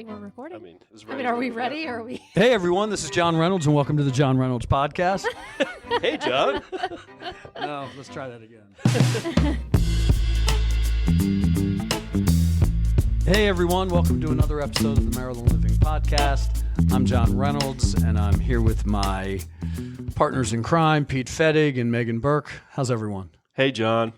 think we're recording. I mean, are we ready or are we? Hey, everyone. This is John Reynolds, and welcome to the John Reynolds Podcast. Hey, John. No, let's try that again. Hey, everyone. Welcome to another episode of the Maryland Living Podcast. I'm John Reynolds, and I'm here with my partners in crime, Pete FETTIG and Megan Burke. How's everyone? Hey, John.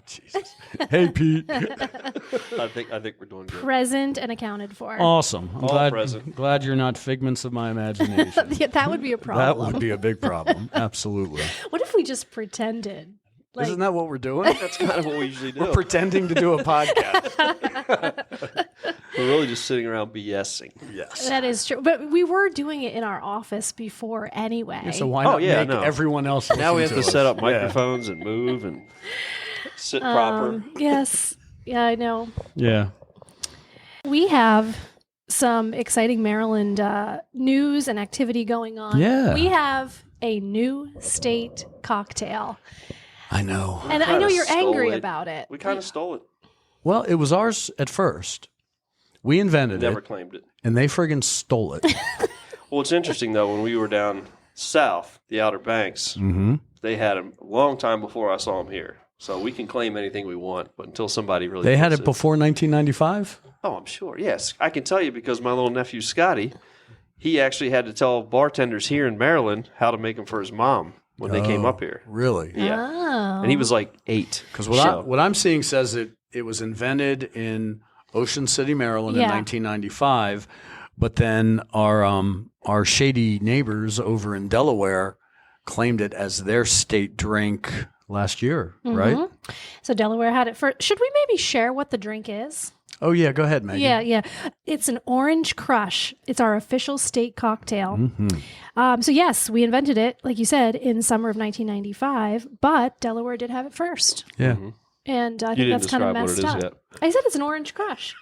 Jesus. Hey, Pete. I think we're doing good. Present and accounted for. Awesome. I'm present. glad you're not figments of my imagination. Yeah, that would be a problem. That would be a big problem. Absolutely. What if we just pretended? Like, Isn't that what we're doing? That's kind of what we usually do. We're pretending to do a podcast. We're really just sitting around BSing. Yes. that is true. But we were doing it in our office before anyway. Yeah, so why not make everyone else Now we have listen to us? set up microphones and move and sit proper. Yes. Yeah, I know. Yeah. We have some exciting Maryland news and activity going on. Yeah. We have a new state cocktail. I know. And I know you're stole angry it. about it. We kind of stole it. Well, it was ours at first. We invented Never it, claimed it. and they friggin' stole it. Well, it's interesting, though, when we were down south, the Outer Banks, they had them a long time before I saw them here. So we can claim anything we want, but until somebody really They had puts it before 1995? Oh, I'm sure. Yes. I can tell you because my little nephew, Scotty, he actually had to tell bartenders here in Maryland how to make them for his mom when they came up here. Really? Yeah. Oh. And he was like 8. Because what I'm seeing says it was invented in Ocean City, Maryland in 1995, but then our shady neighbors over in Delaware claimed it as their state drink last year, right? So Delaware had it first. Should we maybe share what the drink is? Oh, yeah. Go ahead, Megan. Yeah. It's an Orange Crush. It's our official state cocktail. So yes, we invented it, like you said, in summer of 1995, but Delaware did have it first. Yeah. And I You think didn't that's kind of describe what messed it is up. yet. I said it's an Orange Crush.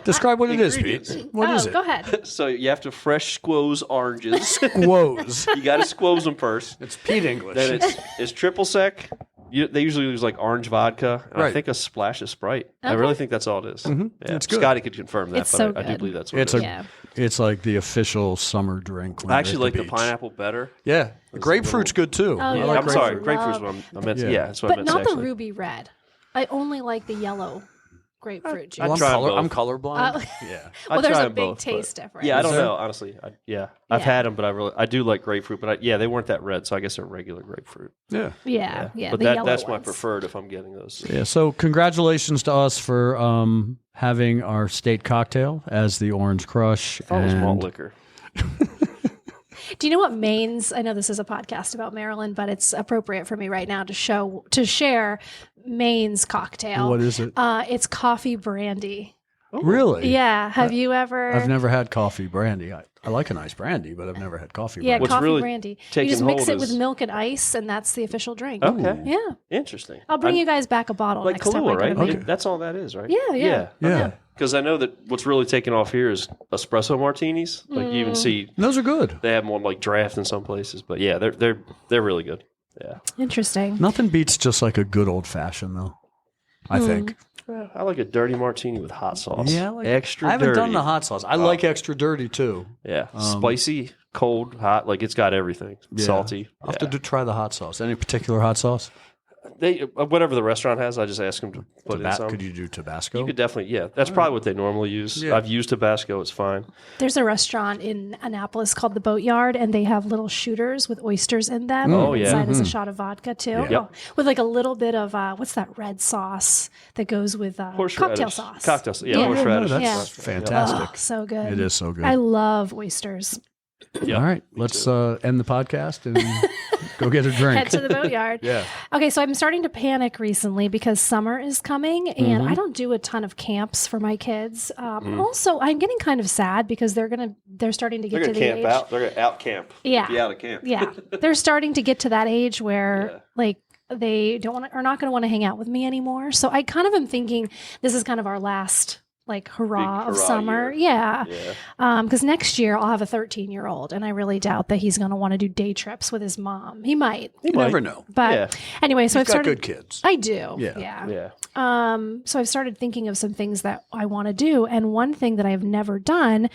Describe what it is, Ingredients. Pete. What is it? Go ahead. So you have to fresh squoze oranges. Squoze. You got to squoze them first. It's Pete English. Then it's triple sec. They usually use like orange vodka, and I Right. think a splash of Sprite. I Okay. really think that's all it is. Yeah. It's good. Scotty could confirm that, It's but so I do good. believe that's what It's it is. Yeah. It's like the official summer drink. when I you're actually at like the beach. pineapple better. Yeah, the grapefruit's good too. Oh, I yeah. like I'm sorry, grapefruit. grapefruit's what I meant. Yeah. Yeah, that's what I But meant to not the actually. ruby red. I only like the yellow grapefruit juice. Well, tried both. I'm colorblind. Oh. Yeah. Well, there's try a them big both, taste but- difference. Yeah, I don't Is there? know, honestly. I've Yeah. had them, but I do like grapefruit. But they weren't that red, so I guess they're regular grapefruit. Yeah. Yeah. But the yellow that's my ones. preferred if I'm getting those. Yeah. So congratulations to us for having our state cocktail as the Orange Crush. I thought it was malt and- liquor. Do you know what Maine's? I know this is a podcast about Maryland, but it's appropriate for me right now to share Maine's cocktail. What is it? It's coffee brandy. Really? Yeah. Have you ever? I've never had coffee brandy. I like a nice brandy, but I've never had coffee Yeah, brandy. What's coffee really brandy. You taking just mix hold it with is- milk and ice, and that's the official drink. Okay. Yeah. Interesting. I'll bring you guys back a bottle like next time. Kahlua, I go to right? Maine. That's all that is, right? Yeah. Yeah. Because I know that what's really taking off here is espresso martinis. Like you even see Those are good. they have them on like draft in some places, but yeah, they're really good. Yeah, Interesting. Nothing beats just like a good old fashioned though. I think. I like a dirty martini with hot sauce. Yeah, I like extra. I haven't dirty. done the hot sauce. I like extra dirty too. Yeah, spicy, cold, hot. Like it's got everything. Yeah. Salty. I'll have to try the hot sauce. Any particular hot sauce? They whatever the restaurant has, I just ask them to put in some. Could you do Tabasco? You could definitely, yeah. That's probably what they normally use. Yeah. I've used Tabasco; it's fine. There's a restaurant in Annapolis called the Boatyard, and they have little shooters with oysters in them. Oh, yeah. Inside is a shot of vodka too, Yep. with like a little bit of what's that red sauce that goes with cocktail Horseradish. sauce. Cocktail sauce. Yeah, Yeah. horseradish. that's Yeah. fantastic. Oh, so good. It is so good. I love oysters. Yeah. All right, let's end the podcast and go get a drink. Head to the Boatyard. Yeah. Okay, so I'm starting to panic recently because summer is coming, and I don't do a ton of camps for my kids. Also, I'm getting kind of sad because they're starting to get They're to gonna the camp age. out. They're gonna out camp. Yeah. Be out of camp. Yeah, they're starting to get to that age where like they are not going to want to hang out with me anymore. So I kind of am thinking this is kind of our last like hurrah of hurrah summer. year. Yeah. Because next year I'll have a 13-year-old, and I really doubt that he's going to want to do day trips with his mom. He might. You never know. But Yeah. anyway, so You've I've got started. good kids. I do. Yeah. Yeah. So I've started thinking of some things that I want to do, and one thing that I have never done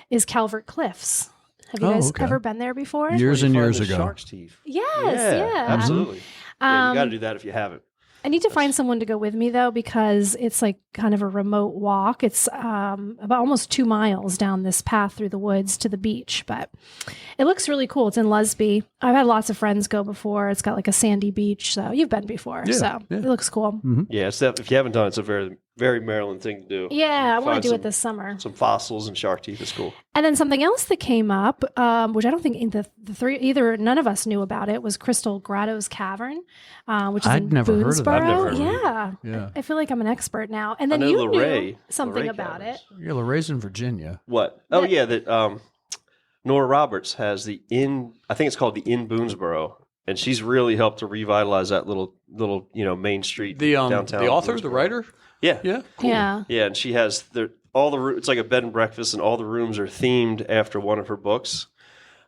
is Calvert Cliffs. Have you Oh, guys okay. ever been there before? Years and Where you years find the ago. Shark's teeth. Yes. Yeah. Absolutely. Yeah, you got to Um, do that if you haven't. I need to find someone to go with me though, because it's like kind of a remote walk. It's about almost 2 miles down this path through the woods to the beach, but it looks really cool. It's in Lusby. I've had lots of friends go before. It's got like a sandy beach, so you've been before. Yeah, So yeah. it looks cool. Yeah, if you haven't done it, it's a very, very Maryland thing to do. Yeah, I want Find to do it some- this summer. Some fossils and shark teeth is cool. And then something else that came up, which I don't think the three, either none of us knew about it, was Crystal Grotto's Cavern, which is I'd in never heard of that. Boonesboro. I've never heard of it. Yeah. Yeah. I feel like I'm an expert now. And I then know you knew Luray something about Caverns. it. Yeah, Lorraine's in Virginia. What? Oh, That- yeah. That Nora Roberts has the Inn. I think it's called the Inn Boonesboro, and she's really helped to revitalize that little main street The downtown. the author, the Boonesboro. writer? Yeah, Yeah. Cool. Yeah. yeah, and she has all the it's like a bed and breakfast, and all the rooms are themed after one of her books,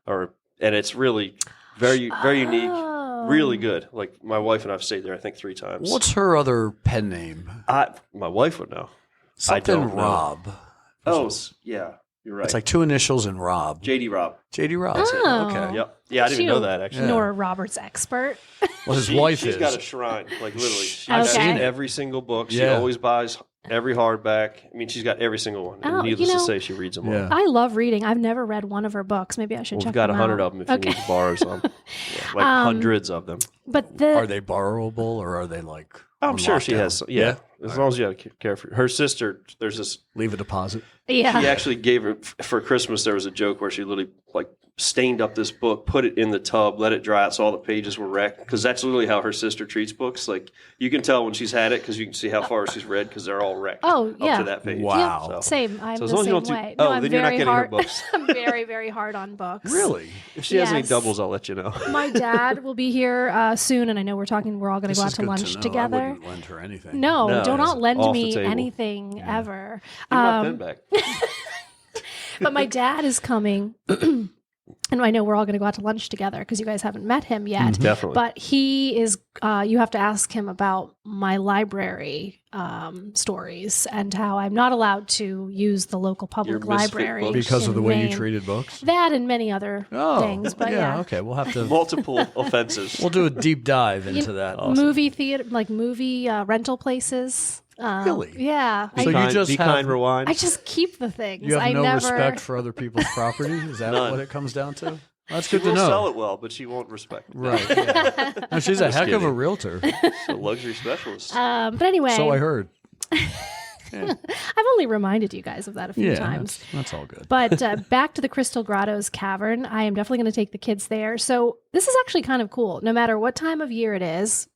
and it's really very unique, Oh. really good. Like my wife and I've stayed there, I think 3 times. What's her other pen name? My wife would know. Something don't know. Rob. Oh, yeah, you're right. It's like 2 initials in Rob. JD Robb. JD Rob. Oh. Okay. Yep. Yeah, I didn't She even know a that actually. Nora Roberts expert. Well, his wife She's is. got a shrine, like literally. She's I've got seen it. every single book. She Yeah. always buys every hardback. I mean, she's got every single one. And Oh, needless you know- to say, she reads them all. Yeah. I love reading. I've never read one of her books. Maybe I should We've check got them 100 out. of them if you need to borrow some. Yeah, like hundreds of them. But Are they borrowable or are they like? I'm on sure she lockdown? has. Yeah, as long as you got to care for her sister. There's this. Leave a deposit. yeah. She actually gave her for Christmas. There was a joke where she literally like stained up this book, put it in the tub, let it dry out, so all the pages were wrecked. Because that's literally how her sister treats books. Like you can tell when she's had it because you can see how far she's read because they're all wrecked. Oh, yeah. up to that page. Wow. So- Same. I'm So as the long as you same don't do- way. oh, I'm then you're not very getting her hard. books. I'm very, very hard on books. Really? If she has any Yes. doubles, I'll let you know. My dad will be here soon, and I know we're all going to This go out is to good lunch know. I together. wouldn't lend her anything. No, No, do not it's lend off the me table. anything ever. Give my pen back. But my dad is coming. And I know we're all going to go out to lunch together because you guys haven't met him yet. Definitely. But he is, you have to ask him about my library stories and how I'm not allowed to use the local public Your misfit library. books. Because of in the way you Maine. treated books? That and many other things. But yeah. Okay. We'll have to. Multiple offenses. We'll do a deep dive into that. Movie theater, like movie rental places. Really? Yeah. So you just be have- kind, rewind. I just keep the things. You have I no never, respect for other people's property? Is that None. what it comes down to? That's She good to will know. sell it well, but she won't respect it. Right. Yeah. No, she's a Just heck of a kidding. realtor. She's a luxury specialist. But anyway, So I heard. I've only reminded you guys of that a few Yeah, times. that's all good. But back to the Crystal Grotto's Cavern, I am definitely going to take the kids there. So this is actually kind of cool. No matter what time of year it is,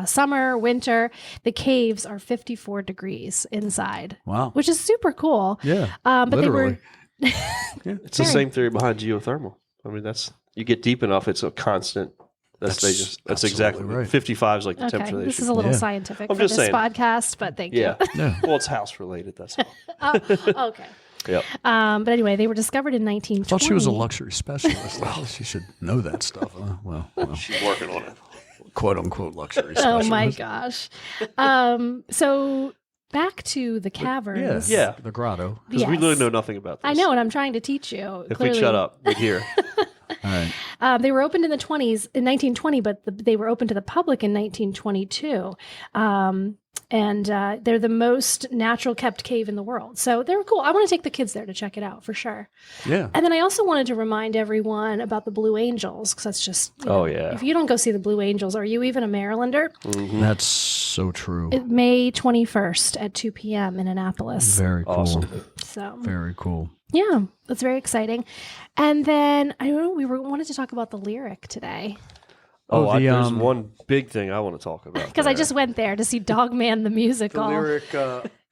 summer, winter, the caves are 54 degrees inside, Wow. which is super cool. Yeah. But literally. It's the same theory behind geothermal. I mean, you get deep enough, it's a constant. That's That's exactly absolutely right. 55 is like the Okay, temperature they this should. is a little Yeah. scientific I'm for just this saying. podcast, but thank Yeah. Yeah. Well, it's house related. That's all. you. Okay. Yep. But anyway, they were discovered in 1920. I thought she was a luxury specialist. Well, she should know that stuff. Well, She's working on it. quote unquote luxury Oh specialist. my gosh. So back to the caverns. Yeah. The grotto. Because we really know nothing about this. I know, and I'm trying to teach you. If Clearly. we shut up, we'd hear. All right. They were opened in the 1920, but they were open to the public in 1922. And they're the most natural kept cave in the world. So they're cool. I want to take the kids there to check it out for sure. Yeah. And then I also wanted to remind everyone about the Blue Angels, because that's just, you know, Oh, yeah. if you don't go see the Blue Angels, are you even a Marylander? That's so true. May 21st at 2 p.m. in Annapolis. Very cool. Awesome. So Very cool. yeah, that's very exciting. And then I don't know, wanted to talk about the Lyric today Oh, the, there's one big thing I want to talk about. because I just went there to see Dogman the musical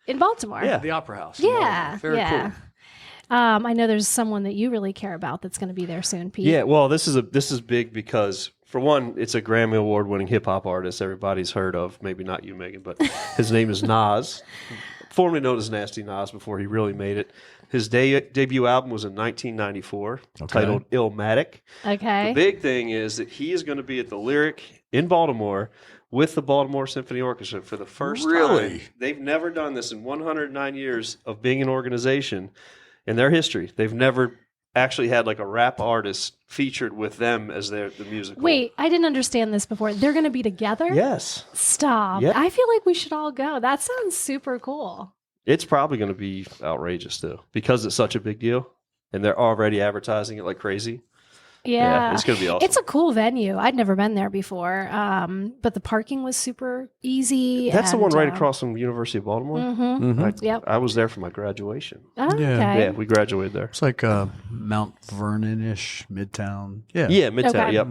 in Baltimore. Yeah. the Opera House. Yeah, Very yeah. cool. I know there's someone that you really care about that's going to be there soon, Pete. Yeah, well, this is big because for one, it's a Grammy Award winning hip hop artist everybody's heard of. Maybe not you, Megan, but his name is Nas. formerly known as Nasty Nas before he really made it. His debut album was in 1994, titled Illmatic. Okay. The big thing is that he is going to be at the Lyric in Baltimore with the Baltimore Symphony Orchestra for the first time. They've never done this in 109 years of being an organization in their history. They've never actually had like a rap artist featured with them as the musical. Wait, I didn't understand this before. They're going to be together? Yes. Stop. Yeah. I feel like we should all go. That sounds super cool. It's probably going to be outrageous too because it's such a big deal and they're already advertising it like crazy. Yeah. It's going to be awesome. It's a cool venue. I'd never been there before, but the parking was super easy. That's the one right across from University of Baltimore. Yep. I was there for my graduation. Oh, okay. Yeah, we graduated there. It's like Mount Vernon-ish, Midtown. Yeah. Yeah, Midtown. Okay. Yep.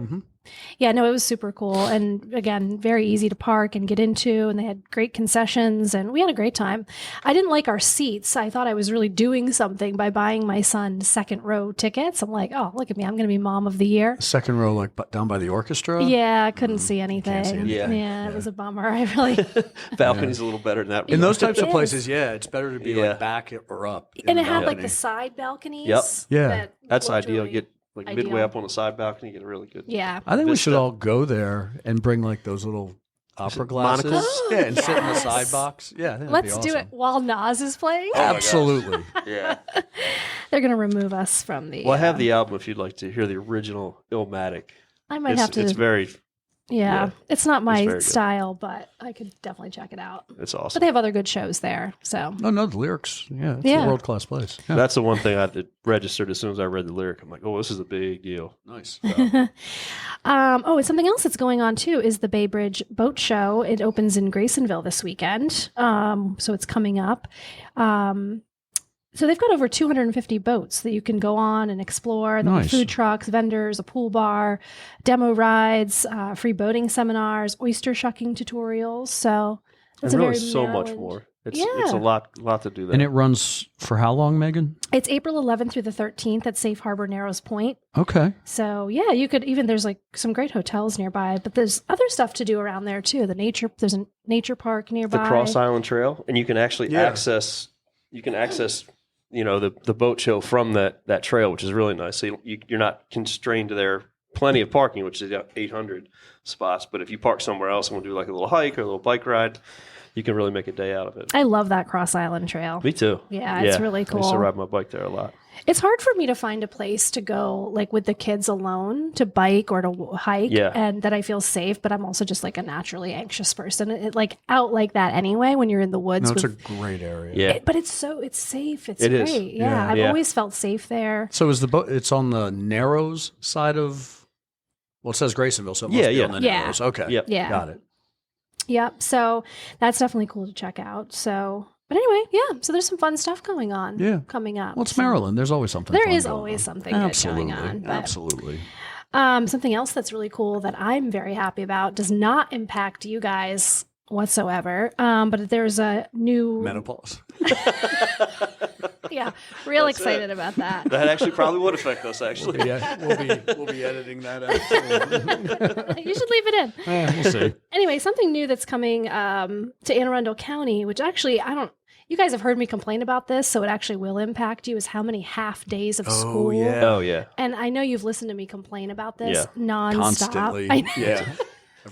Yeah, no, it was super cool. And again, very easy to park and get into. And they had great concessions and we had a great time. I didn't like our seats. I thought I was really doing something by buying my son second row tickets. I'm like, oh, look at me. I'm going to be mom of the year. Second row, like down by the orchestra? Yeah, I couldn't see anything. Can't see anything. Yeah, it was a bummer. I really. Balcony's a little better than that. In those types It of is. places, yeah, it's better to be Yeah. like back or up. And in it had like balcony. the side balconies. Yep. Yeah. That's looked ideal. really- Get like ideal. midway up on the side balcony, get a really good. Yeah. I think we should Vista. all go there and bring like those little opera glasses. monocles? Yeah, and sit in the Yes. side box. Yeah, I think that'd Let's be do awesome. it while Nas is playing. Absolutely. Yeah. They're going to remove us from the. Well, I have the album if you'd like to hear the original Illmatic. I might have to. It's very, yeah. It's not my very good. style, but I could definitely check it out. it's But awesome. they have other good shows there. So. No, the lyrics. Yeah, it's Yeah. a world class place. Yeah. That's the one thing I had registered as soon as I read the lyric. I'm like, oh, this is a big deal. Nice. And something else that's going on too is the Bay Bridge Boat Show. It opens in Graysonville this weekend. So it's coming up. So they've got over 250 boats that you can go on and explore. There'll be Nice. food trucks, vendors, a pool bar, demo rides, free boating seminars, oyster shucking tutorials. So it's And a really very so much Maryland- more. It's Yeah. a lot to do there. And it runs for how long, Megan? It's April 11th through the 13th at Safe Harbor Narrows Point. Okay. So yeah, you could even there's like some great hotels nearby, but there's other stuff to do around there too. There's a nature park nearby. the Cross Island Trail, and you can actually access the boat show from that trail, which is really nice. So you're not constrained to there. Plenty of parking, which is 800 spots. But if you park somewhere else and want to do like a little hike or a little bike ride, you can really make a day out of it. I love that Cross Island Trail. Me too. Yeah, it's really I used to cool. ride my bike there a lot. It's hard for me to find a place to go like with the kids alone to bike or to hike Yeah. and that I feel safe, but I'm also just like a naturally anxious person. It like out like that anyway when you're in the woods. No, it's a with, great area. Yeah. but it's safe. It's It great. is. Yeah. Yeah. I've Yeah. always felt safe there. So is the boat? It's on the Narrows side of. Well, it says Graysonville, so it must Yeah, be yeah. on the Yeah. Narrows. Okay. Yep. Yeah. Got it. Yep. So that's definitely cool to check out. So, but anyway, yeah. So there's some fun stuff going on. Yeah. Coming up. Well, it's So Maryland. There's always something. There fun is going always on. something good going on, but- Absolutely. Something else that's really cool that I'm very happy about does not impact you guys whatsoever. But there's a new Menopause. yeah, real That's excited it. about that. That actually probably would affect us. Actually, Yeah, we'll be editing that out. You should leave it in. We'll see. Anyway, something new that's coming to Anne Arundel County, which actually you guys have heard me complain about this, so it actually will impact you, is how many half days of school. yeah. Oh yeah. And I know you've listened to me complain about this Yeah. nonstop. Constantly. I know. Yeah.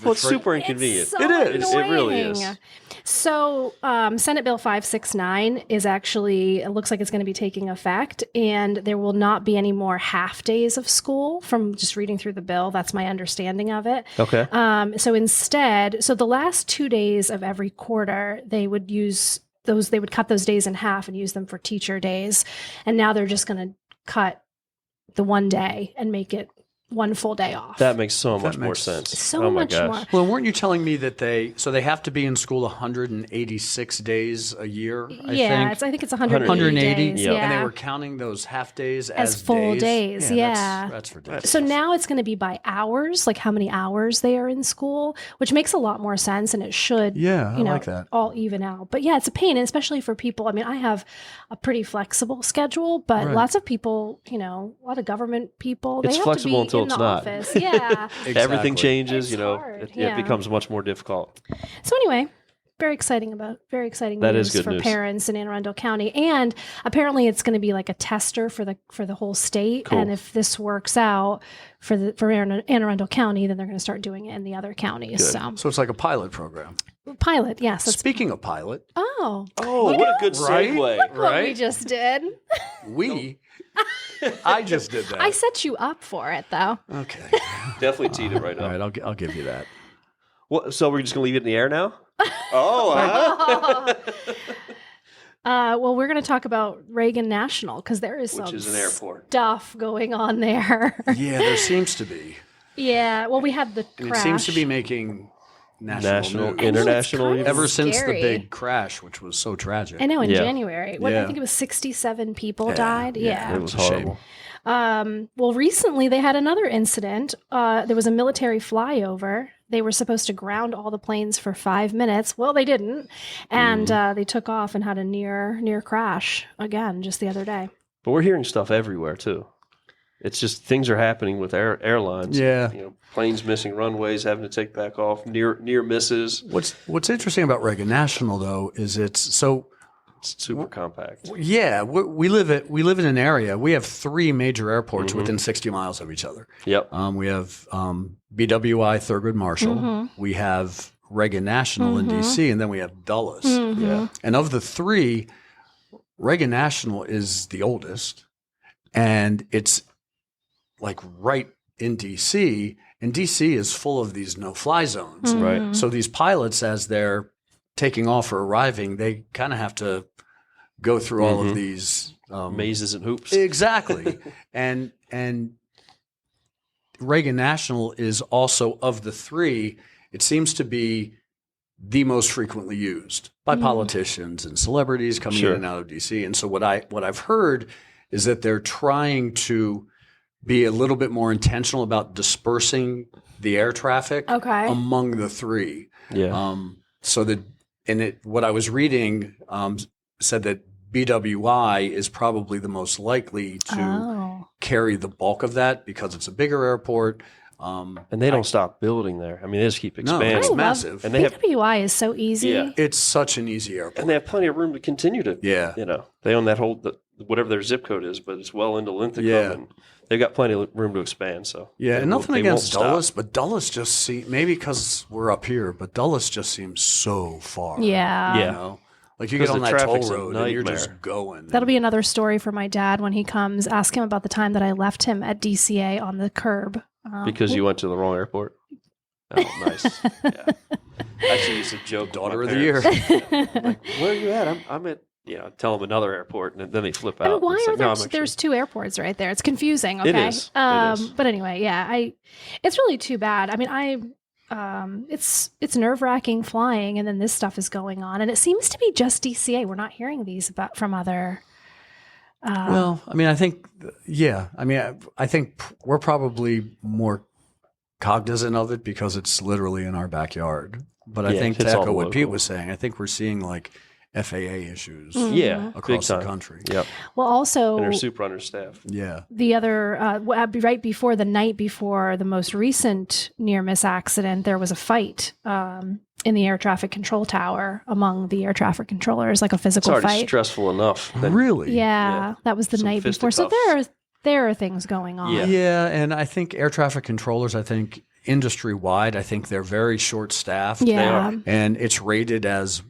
Well, it's super inconvenient. It's so It is. It really annoying. is. So, Senate Bill 569 is actually, it looks like it's going to be taking effect, and there will not be any more half days of school from just reading through the bill. That's my understanding of it. Okay. So instead, the last 2 days of every quarter, they would cut those days in half and use them for teacher days. And now they're just going to cut the 1 day and make it one full day off. That makes so That much more makes sense. so oh my much gosh. more. Well, weren't you telling me that they have to be in school 186 days a year? I think it's 180, 180. days. Yeah. Yeah. And they were counting those half days as full days, yeah. That's ridiculous. So now it's going to be by hours, like how many hours they are in school, which makes a lot more sense, and it should, Yeah, I like that. all even out. But yeah, it's a pain, and especially for people. I mean, I have a pretty flexible schedule, but Right. lots of people, a lot of government people, It's they have flexible to be until in it's the not. office. Yeah. Exactly. Everything changes. It's hard, It yeah. becomes much more difficult. So anyway, very exciting That news is good for news. parents in Anne Arundel County. And apparently it's going to be like a tester for the whole state. Cool. And if this works out for Anne Arundel County, then they're going to start doing it in the other counties. Good. So it's like a pilot program. Pilot, yes. That's, Speaking of pilot, oh, Oh, what a good Right? segue. look what we right? just did. I just did that. I set you up for it, though. Okay. Definitely teed it right All up. right, I'll give you that. Well, so we're just going to leave it in the air now? Oh, Well, we're going to talk about Reagan National because there is which some is an airport. stuff going on there. Yeah, there seems to be. Yeah. Well, we had the And crash. it seems to be making national news. international. kinda Ever since the scary. big crash, which was so tragic. I know in Yeah. January. What, I Yeah. think it was 67 people Yeah, died. yeah. Yeah. It was It's a shame. horrible. Well, recently they had another incident. There was a military flyover. They were supposed to ground all the planes for 5 minutes. Well, they didn't, and they took off and had a near crash again just the other day. But we're hearing stuff everywhere, too. It's just things are happening with airlines. Yeah. You know, planes missing runways, having to take back off, near misses. What's interesting about Reagan National though is it's so It's super compact. yeah we live in an area. We have 3 major airports within 60 miles of each other. Yep. We have BWI Thurgood Marshall. We have Reagan National in DC, and then we have Dulles. Yeah. And of the 3, Reagan National is the oldest, and it's like right in DC, and DC is full of these no-fly zones. Right. So these pilots, as they're taking off or arriving, they kind of have to go through all of these Mazes and hoops. exactly. and Reagan National is also, of the 3, it seems to be the most frequently used by politicians and celebrities coming Sure. in and out of DC. And so what I've heard is that they're trying to be a little bit more intentional about dispersing the air traffic Okay. among the 3. Yeah. So that, what I was reading said that BWI is probably the most likely to Oh. carry the bulk of that because it's a bigger airport. And they don't stop building there. I mean, they just keep No, expanding. it's I love- massive. And they have BWI is so easy. Yeah. It's such an easy airport. and they have plenty of room to continue to. Yeah. You know, they own that whole whatever their zip code is, but it's well into Linthicum, Yeah. and they've got plenty of room to expand. So Yeah, they and won't- nothing they against won't stop. Dulles, but Dulles just seems, maybe because we're up here, but Dulles just seems so far. Yeah. You Yeah. know? Like you get 'Cause on the that toll traffic's a road and you're nightmare. just going. That'll be another story for my dad when he comes. Ask him about the time that I left him at DCA on the curb. Because you went to the wrong airport. Oh, nice. Yeah. I actually used to joke. with Daughter my of the year. parents. Like, where are you at? I'm at. Tell them another airport, and then they flip out. I mean, why It's are like, there? no, I'm actually- There's 2 airports right there. It's confusing. Okay. It is. It is. But anyway, yeah, it's really too bad. I mean, it's nerve wracking flying, and then this stuff is going on, and it seems to be just DCA. We're not hearing these from other. Well, I mean, I think, yeah. I mean, I think we're probably more cognizant of it because it's literally in our backyard. But I Yeah, think it's to all echo what Pete local. was saying, I think we're seeing like FAA issues Yeah, big across the time. country. Yep. Well, also And they're super understaffed. Yeah. the other right before the night before the most recent near miss accident, there was a fight in the air traffic control tower among the air traffic controllers, like a It's physical already fight. stressful enough. Then- Really? Yeah, that was the Some night before. So fisticuffs. there are things going on. Yeah. Yeah, and I think air traffic controllers, I think industry wide, I think they're very short staffed. Yeah. And it's rated as,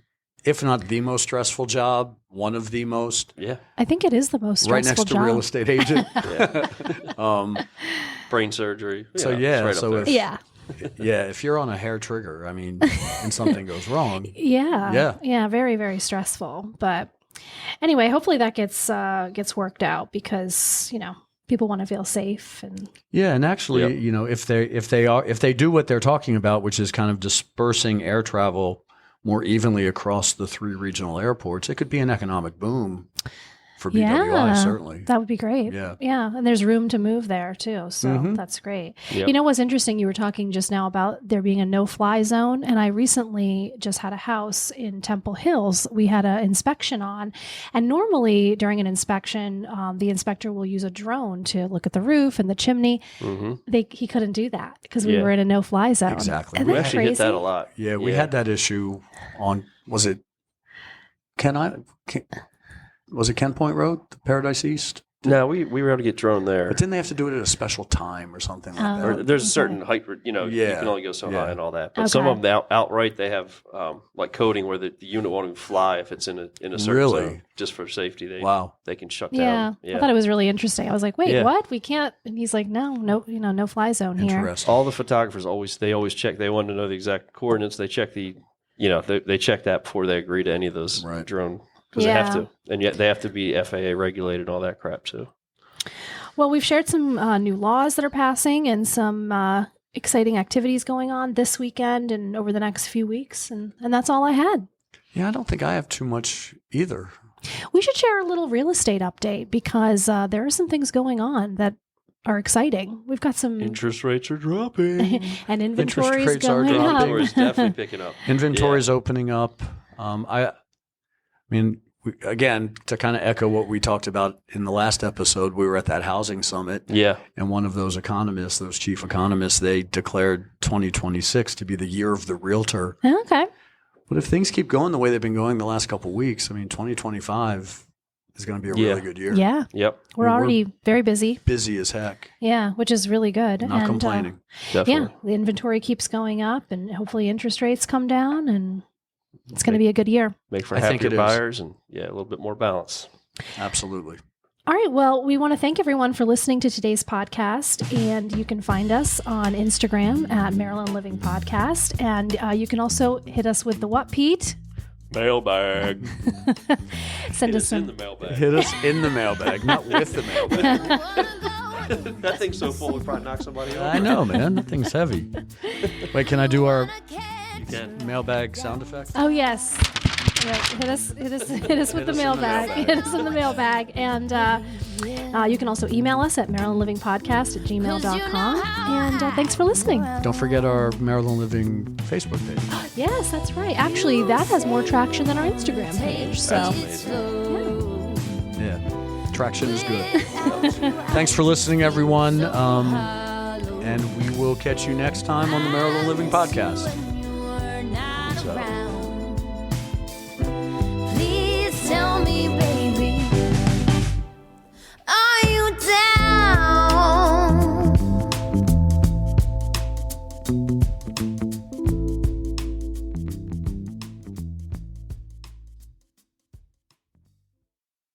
if not the most stressful job, one of the most. Yeah. I think it is the most stressful Right next to job. real estate agent. Yeah. Brain surgery. So, it's yeah, right up so there. if- Yeah. Yeah, if you're on a hair trigger, I mean, and something goes wrong. Yeah. Yeah. Very, very stressful. But anyway, hopefully that gets worked out because, people want to feel safe and Yeah, and actually, Yep. if they do what they're talking about, which is kind of dispersing air travel more evenly across the 3 regional airports, it could be an economic boom for BWI, certainly. That would be great. Yeah. Yeah. And there's room to move there too. So that's great. Yep. You know what's interesting? You were talking just now about there being a no-fly zone. And I recently just had a house in Temple Hills. We had an inspection on. And normally during an inspection, the inspector will use a drone to look at the roof and the chimney. He couldn't do that because we were in a no-fly zone. Exactly. Isn't We that actually crazy? hit that a lot. Yeah, we had that issue on, was it Ken Point Road, the Paradise East? No, we were able to get drone there. But didn't they have to do it at a special time or something like that? Or there's a certain height, you can only go so high and all that. But some of them outright, they have like coding where the unit won't even fly if it's in a certain zone, just for safety. They can shut down. I thought it was really interesting. I was like, wait, what? We can't. And he's like, no fly zone here. Interesting. All the photographers always check. They want to know the exact coordinates. They check they check that before they agree to any of those drone. Because they have to, and yet they have to be FAA regulated and all that crap too. Well, we've shared some new laws that are passing and some exciting activities going on this weekend and over the next few weeks, and that's all I had. Yeah, I don't think I have too much either. We should share a little real estate update because there are some things going on that are exciting. We've got some interest rates are dropping and inventories rates are going dropping. up. Inventory's definitely picking up. Inventory's opening up. I mean, again, to kind of echo what we talked about in the last episode, we were at that housing summit. Yeah. And one of those economists, those chief economists, they declared 2026 to be the year of the realtor. Okay. But if things keep going the way they've been going the last couple of weeks, I mean, 2025 is going to be a really good year. Yeah. Yep. We're already very busy. Busy as heck. Yeah, which is really good. Not complaining. Definitely. Yeah, the inventory keeps going up and hopefully interest rates come down and it's going to be a good year. Make for I think happier it is. buyers and a little bit more balance. Absolutely. All right. Well, we want to thank everyone for listening to today's podcast. And you can find us on Instagram at Maryland Living Podcast. And you can also hit us with the what, Pete? Mailbag. Send us in some. the mailbag. Hit us in the mailbag, not with the mailbag. That thing's so full, it probably knock somebody over. I know, man. That thing's heavy. Wait, can I do our mailbag sound effect? Oh, yes. Yeah, hit us with the mailbag. Hit us in the mailbag. And you can also email us at marylandlivingpodcast@gmail.com. And thanks for listening. Don't forget our Maryland Living Facebook page. Yes, that's right. Actually, that has more traction than our Instagram page. So, Yeah. Traction is good. Thanks for listening, everyone. And we will catch you next time on the Maryland Living Podcast. So.